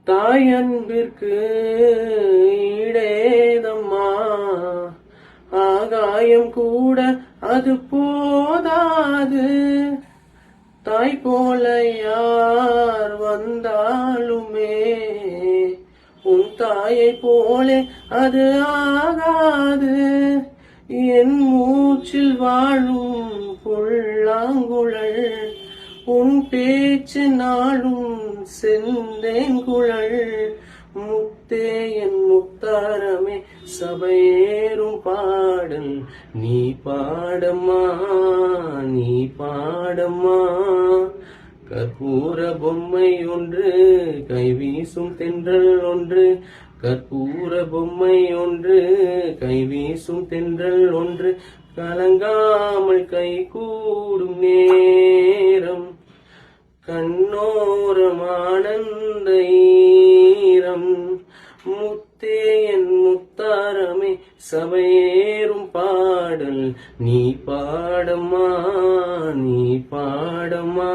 தாயன்பிற்கு ஈடேதம்மா, ஆகாயம் கூட அது போதாது. தாய் போல யார் வந்தாலுமே உன் தாயை போலே அது ஆகாது. என் மூச்சில் வாழும் புல்லாங்குழல், உன் பேச்சு நாளும் செந்தேன்குழல். முத்தே என் முத்தாரமே சபையேறும் பாடல் நீ பாடம்மா, நீ பாடம்மா. கற்பூர பொம்மை ஒன்று, கைவீசும் தென்றல் ஒன்று. கற்பூர பொம்மை ஒன்று, கைவீசும் தென்றல் ஒன்று. கலங்காமல் கை கூடும் நேரம், கண்ணோரம் ஆனந்த ஈரம். முத்தே என் முத்தாரமே சபையேறும் பாடல் நீ பாடம்மா, நீ பாடம்மா.